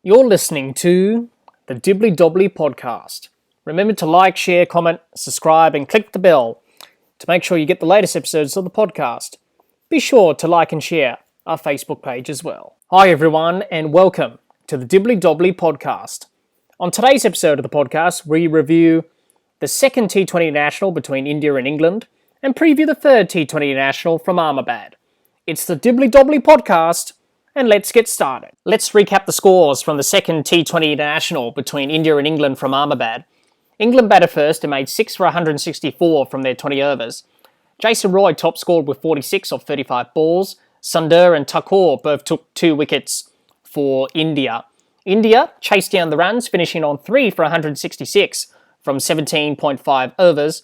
You're listening to the Dibbly-Dobbly Podcast. Remember to like, share, comment, subscribe, and click the bell to make sure you get the latest episodes of the podcast. Be sure to like and share our Facebook page as well. Hi everyone, and welcome to the Dibbly-Dobbly Podcast. On today's episode of the podcast, we review the second T20 International between India and England and preview the third T20 International from Ahmedabad. It's the Dibbly-Dobbly Podcast, and let's get started. Let's recap the scores from the second T20 International between India and England from Ahmedabad. England batted first and made 6 for 164 from their 20 overs. Jason Roy top scored with 46 off 35 balls. Sundar and Thakur both took 2 wickets for India. India chased down the runs, finishing on 3 for 166 from 17.5 overs.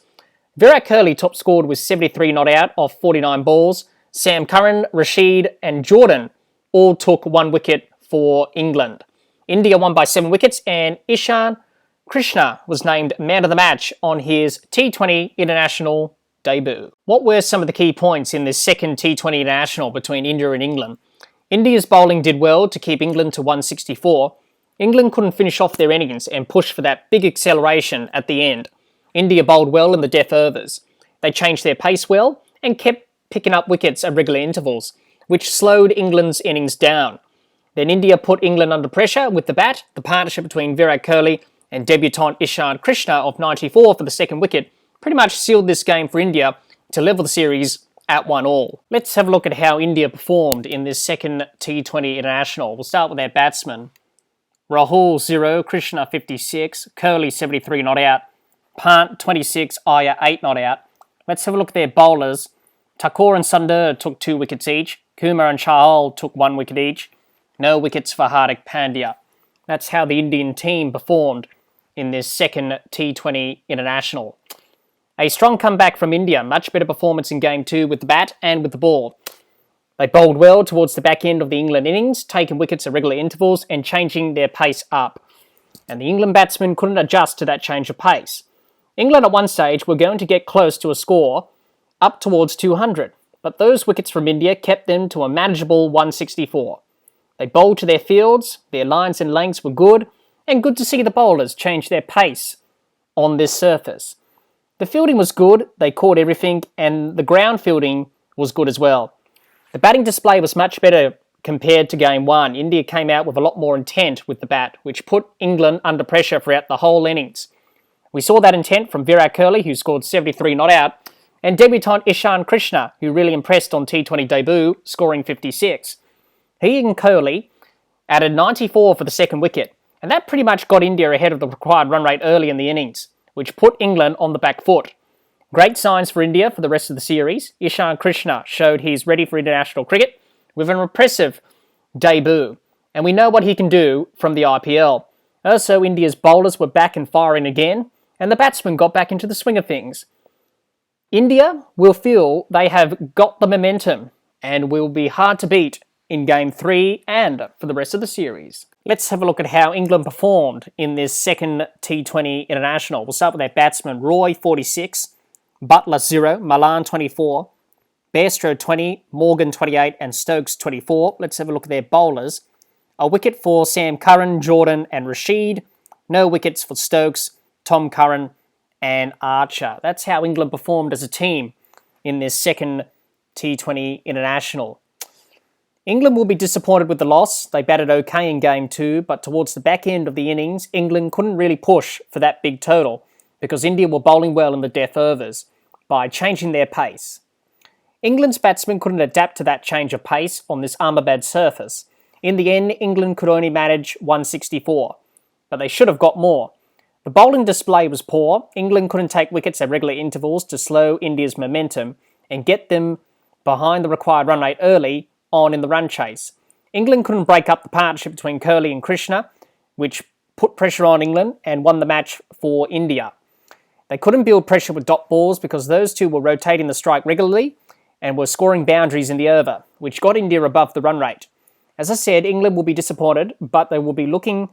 Virat Kohli top scored with 73 not out off 49 balls. Sam Curran, Rashid and Jordan all took 1 wicket for England. India won by 7 wickets and Ishan Krishna was named man of the match on his T20 International debut. What were some of the key points in this second T20 International between India and England? India's bowling did well to keep England to 164. England couldn't finish off their innings and push for that big acceleration at the end. India bowled well in the death overs. They changed their pace well and kept picking up wickets at regular intervals, which slowed England's innings down. Then India put England under pressure with the bat. The partnership between Virat Kohli and debutant Ishan Krishna of 94 for the second wicket pretty much sealed this game for India to level the series at 1-1. Let's have a look at how India performed in this second T20 International. We'll start with their batsmen. Rahul 0, Krishna 56, Kohli 73 not out, Pant 26, Iyer 8 not out. Let's have a look at their bowlers. Thakur and Sundar took 2 wickets each. Kumar and Chahal took 1 wicket each. No wickets for Hardik Pandya. That's how the Indian team performed in this second T20 International. A strong comeback from India, much better performance in Game 2 with the bat and with the ball. They bowled well towards the back end of the England innings, taking wickets at regular intervals and changing their pace up. And the England batsmen couldn't adjust to that change of pace. England at one stage were going to get close to a score up towards 200, but those wickets from India kept them to a manageable 164. They bowled to their fields, their lines and lengths were good, and good to see the bowlers change their pace on this surface. The fielding was good, they caught everything, and the ground fielding was good as well. The batting display was much better compared to Game 1. India came out with a lot more intent with the bat, which put England under pressure throughout the whole innings. We saw that intent from Virat Kohli, who scored 73 not out, and debutant Ishan Krishna, who really impressed on T20 debut, scoring 56. He and Kohli added 94 for the second wicket, and that pretty much got India ahead of the required run rate early in the innings, which put England on the back foot. Great signs for India for the rest of the series. Ishan Krishna showed he's ready for international cricket with an impressive debut, and we know what he can do from the IPL. Also, India's bowlers were back and firing again, and the batsmen got back into the swing of things. India will feel they have got the momentum and will be hard to beat in Game 3 and for the rest of the series. Let's have a look at how England performed in this second T20 International. We'll start with their batsmen. Roy 46, Butler 0, Malan 24, Bairstow 20, Morgan 28 and Stokes 24. Let's have a look at their bowlers. A wicket for Sam Curran, Jordan and Rashid. No wickets for Stokes, Tom Curran and Archer. That's how England performed as a team in this second T20 International. England will be disappointed with the loss. They batted okay in Game 2, but towards the back end of the innings, England couldn't really push for that big total because India were bowling well in the death overs by changing their pace. England's batsmen couldn't adapt to that change of pace on this Ahmedabad surface. In the end, England could only manage 164, but they should have got more. The bowling display was poor. England couldn't take wickets at regular intervals to slow India's momentum and get them behind the required run rate early on in the run chase. England couldn't break up the partnership between Kohli and Krishna, which put pressure on England and won the match for India. They couldn't build pressure with dot balls because those two were rotating the strike regularly and were scoring boundaries in the over, which got India above the run rate. As I said, England will be disappointed, but they will be looking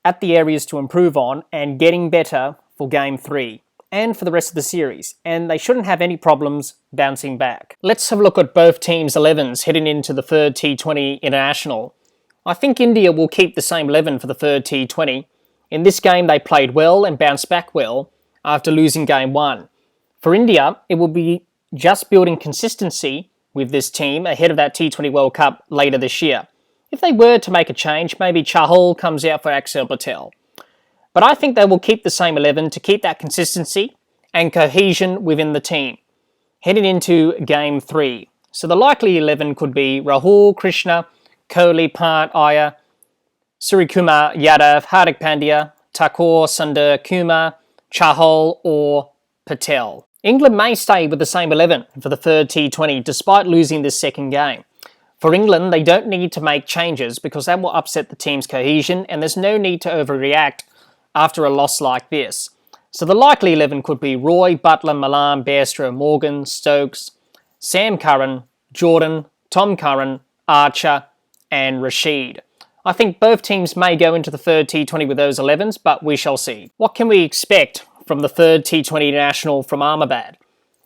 at the areas to improve on and getting better for Game 3 and for the rest of the series, and they shouldn't have any problems bouncing back. Let's have a look at both teams' 11s heading into the third T20 International. I think India will keep the same 11 for the third T20. In this game, they played well and bounced back well after losing Game 1. For India, it will be just building consistency with this team ahead of that T20 World Cup later this year. If they were to make a change, maybe Chahal comes out for Axel Patel. But I think they will keep the same 11 to keep that consistency and cohesion within the team, heading into Game 3. So the likely 11 could be Rahul, Krishna, Kohli, Pant, Iyer, Suryakumar Yadav, Hardik Pandya, Thakur, Sundar, Kumar, Chahal or Patel. England may stay with the same 11 for the third T20 despite losing this second game. For England, they don't need to make changes because that will upset the team's cohesion and there's no need to overreact after a loss like this. So the likely 11 could be Roy, Butler, Malan, Bairstow, Morgan, Stokes, Sam Curran, Jordan, Tom Curran, Archer and Rashid. I think both teams may go into the third T20 with those 11s, but we shall see. What can we expect from the third T20 International from Ahmedabad?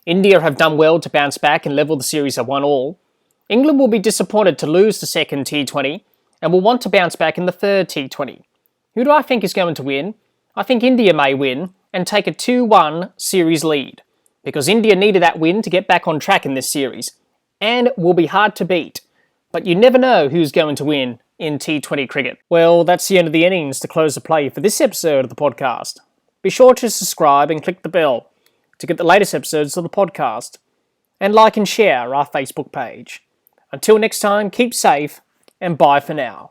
India have done well to bounce back and level the series at 1-1. England will be disappointed to lose the second T20 and will want to bounce back in the third T20. Who do I think is going to win? I think India may win and take a 2-1 series lead because India needed that win to get back on track in this series and will be hard to beat. But you never know who's going to win in T20 cricket. Well, that's the end of the innings to close the play for this episode of the podcast. Be sure to subscribe and click the bell to get the latest episodes of the podcast and like and share our Facebook page. Until next time, keep safe and bye for now.